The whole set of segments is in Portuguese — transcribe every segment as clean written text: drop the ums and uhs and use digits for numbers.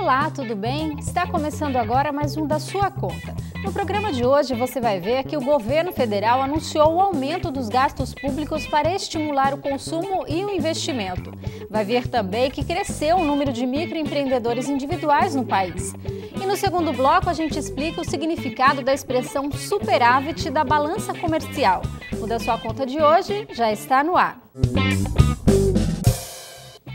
Olá, tudo bem? Está começando agora mais um Da Sua Conta. No programa de hoje você vai ver que o governo federal anunciou o aumento dos gastos públicos para estimular o consumo e o investimento. Vai ver também que cresceu o número de microempreendedores individuais no país. E no segundo bloco a gente explica o significado da expressão superávit da balança comercial. O Da Sua Conta de hoje já está no ar.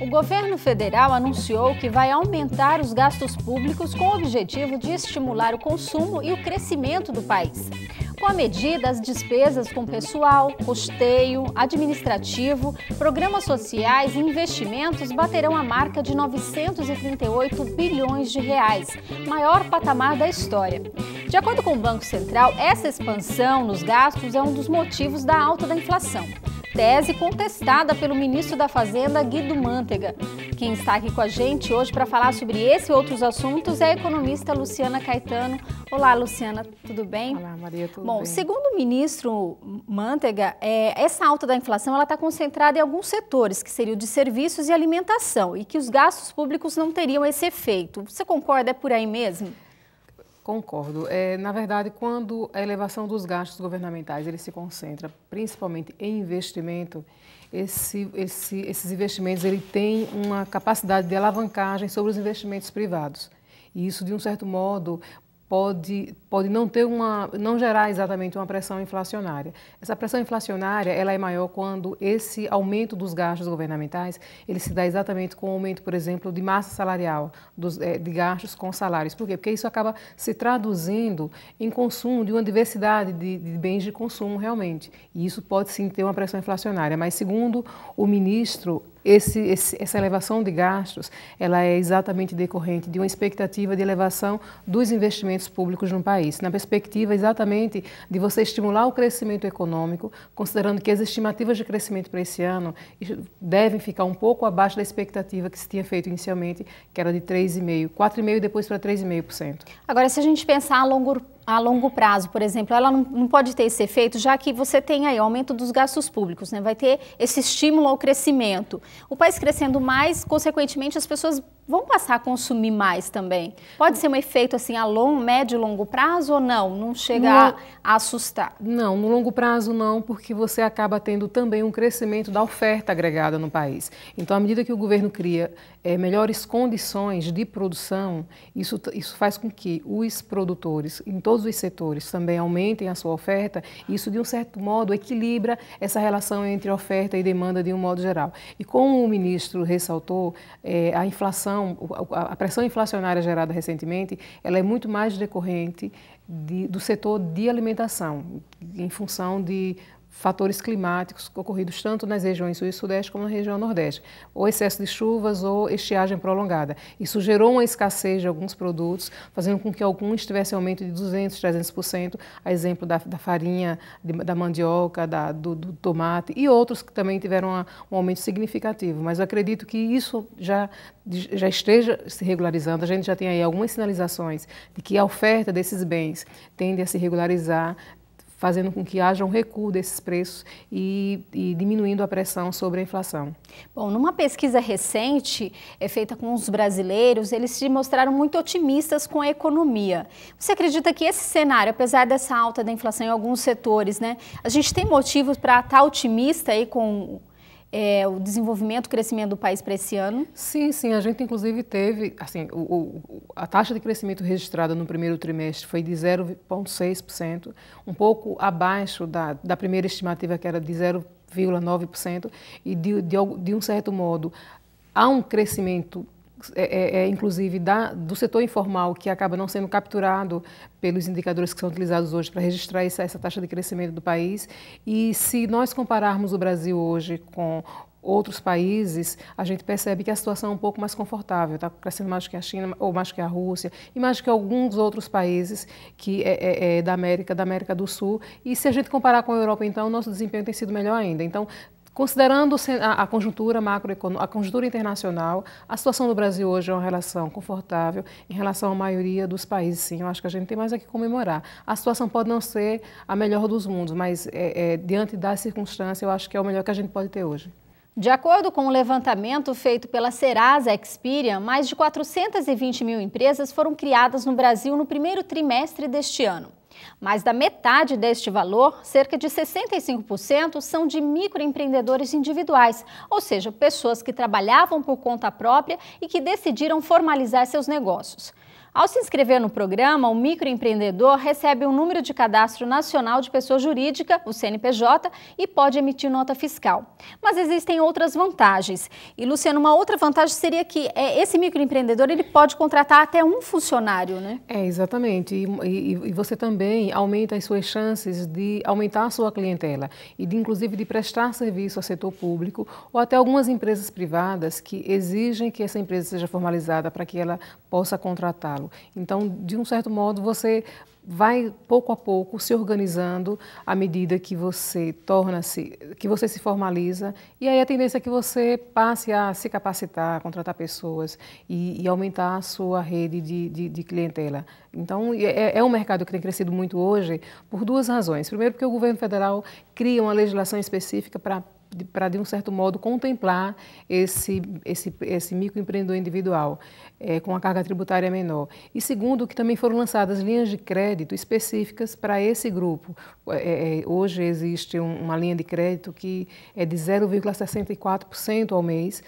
O governo federal anunciou que vai aumentar os gastos públicos com o objetivo de estimular o consumo e o crescimento do país. Com a medida, as despesas com pessoal, custeio, administrativo, programas sociais e investimentos baterão a marca de 938 bilhões de reais, maior patamar da história. De acordo com o Banco Central, essa expansão nos gastos é um dos motivos da alta da inflação. Tese contestada pelo ministro da Fazenda, Guido Mantega. Quem está aqui com a gente hoje para falar sobre esse e outros assuntos é a economista Luciana Caetano. Olá, Luciana, tudo bem? Olá, Maria, tudo bem? Bom, segundo o ministro Mantega, essa alta da inflação está concentrada em alguns setores, que seriam de serviços e alimentação, e que os gastos públicos não teriam esse efeito. Você concorda? É por aí mesmo? Concordo. Na verdade, quando a elevação dos gastos governamentais ele se concentra principalmente em investimento, esses investimentos ele tem uma capacidade de alavancagem sobre os investimentos privados. E isso, de um certo modo, pode não gerar exatamente uma pressão inflacionária. Essa pressão inflacionária ela é maior quando esse aumento dos gastos governamentais ele se dá exatamente com o aumento, por exemplo, de massa salarial, de gastos com salários. Por quê? Porque isso acaba se traduzindo em consumo de uma diversidade de bens de consumo realmente. E isso pode sim ter uma pressão inflacionária. Mas, segundo o ministro, essa elevação de gastos, ela é exatamente decorrente de uma expectativa de elevação dos investimentos públicos no país, na perspectiva exatamente de você estimular o crescimento econômico, considerando que as estimativas de crescimento para esse ano devem ficar um pouco abaixo da expectativa que se tinha feito inicialmente, que era de 3,5%, 4,5% e depois para 3,5%. Agora, se a gente pensar a longo prazo, por exemplo, ela não pode ter esse efeito, já que você tem aí aumento dos gastos públicos, né? Vai ter esse estímulo ao crescimento. O país crescendo mais, consequentemente, as pessoas vão passar a consumir mais também. Pode ser um efeito assim a médio e longo prazo ou não? Não chega a assustar? Não, no longo prazo não, porque você acaba tendo também um crescimento da oferta agregada no país. Então, à medida que o governo cria melhores condições de produção, isso faz com que os produtores, em todos os setores, também aumentem a sua oferta. Isso, de um certo modo, equilibra essa relação entre oferta e demanda de um modo geral. E como o ministro ressaltou, a inflação, a pressão inflacionária gerada recentemente, ela é muito mais decorrente do setor de alimentação, em função de fatores climáticos ocorridos tanto nas regiões sul e sudeste como na região nordeste, ou excesso de chuvas ou estiagem prolongada. Isso gerou uma escassez de alguns produtos, fazendo com que alguns tivessem aumento de 200%, 300%, a exemplo da farinha, da mandioca, do tomate, e outros que também tiveram um aumento significativo. Mas eu acredito que isso já esteja se regularizando. A gente já tem aí algumas sinalizações de que a oferta desses bens tende a se regularizar, fazendo com que haja um recuo desses preços e diminuindo a pressão sobre a inflação. Bom, numa pesquisa recente feita com os brasileiros, eles se mostraram muito otimistas com a economia. Você acredita que esse cenário, apesar dessa alta da inflação em alguns setores, né, a gente tem motivos para estar otimista aí com o desenvolvimento, o crescimento do país para esse ano? Sim, sim. A gente, inclusive, teve, assim, a taxa de crescimento registrada no primeiro trimestre foi de 0,6%, um pouco abaixo da primeira estimativa, que era de 0,9%, e de um certo modo, há um crescimento inclusive do setor informal, que acaba não sendo capturado pelos indicadores que são utilizados hoje para registrar essa taxa de crescimento do país. E se nós compararmos o Brasil hoje com outros países, a gente percebe que a situação é um pouco mais confortável, está crescendo mais que a China, ou mais que a Rússia, e mais que alguns outros países que da América do Sul. E se a gente comparar com a Europa, então, o nosso desempenho tem sido melhor ainda. Então, considerando a conjuntura macroeconômica, a conjuntura internacional, a situação do Brasil hoje é uma relação confortável em relação à maioria dos países, sim. Eu acho que a gente tem mais aqui que comemorar. A situação pode não ser a melhor dos mundos, mas diante da circunstância, eu acho que é o melhor que a gente pode ter hoje. De acordo com o levantamento feito pela Serasa Experian, mais de 420 mil empresas foram criadas no Brasil no primeiro trimestre deste ano. Mais da metade deste valor, cerca de 65%, são de microempreendedores individuais, ou seja, pessoas que trabalhavam por conta própria e que decidiram formalizar seus negócios. Ao se inscrever no programa, o microempreendedor recebe um número de cadastro nacional de pessoa jurídica, o CNPJ, e pode emitir nota fiscal. Mas existem outras vantagens. E, Luciano, uma outra vantagem seria que esse microempreendedor ele pode contratar até um funcionário, né? Exatamente. E você também aumenta as suas chances de aumentar a sua clientela e, inclusive, de prestar serviço ao setor público ou até algumas empresas privadas que exigem que essa empresa seja formalizada para que ela possa contratá-lo. Então, de um certo modo, você vai pouco a pouco se organizando à medida que você se formaliza, e aí a tendência é que você passe a se capacitar, a contratar pessoas e aumentar a sua rede de clientela. Então, é um mercado que tem crescido muito hoje por duas razões. Primeiro, porque o governo federal cria uma legislação específica para de um certo modo, contemplar esse microempreendedor individual com a carga tributária menor. E segundo, que também foram lançadas linhas de crédito específicas para esse grupo. Hoje existe uma linha de crédito que é de 0,64% ao mês.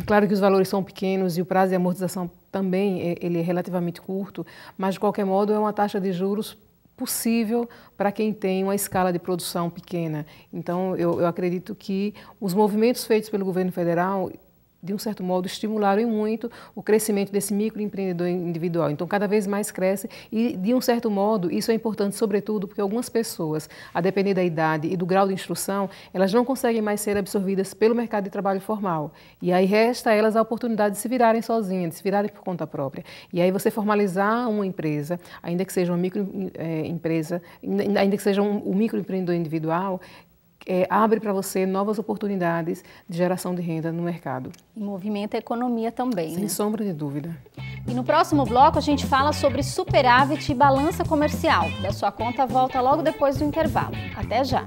Claro que os valores são pequenos e o prazo de amortização também ele é relativamente curto, mas, de qualquer modo, é uma taxa de juros possível para quem tem uma escala de produção pequena. Então, eu acredito que os movimentos feitos pelo governo federal, de um certo modo, estimularam muito o crescimento desse microempreendedor individual. Então, cada vez mais cresce e, de um certo modo, isso é importante, sobretudo, porque algumas pessoas, a depender da idade e do grau de instrução, elas não conseguem mais ser absorvidas pelo mercado de trabalho formal. E aí resta a elas a oportunidade de se virarem sozinhas, de se virarem por conta própria. E aí você formalizar uma empresa, ainda que seja uma microempresa, ainda que seja um microempreendedor individual, abre para você novas oportunidades de geração de renda no mercado. E movimenta a economia também, Sem sombra de dúvida. E no próximo bloco a gente fala sobre superávit e balança comercial. Da Sua Conta volta logo depois do intervalo. Até já!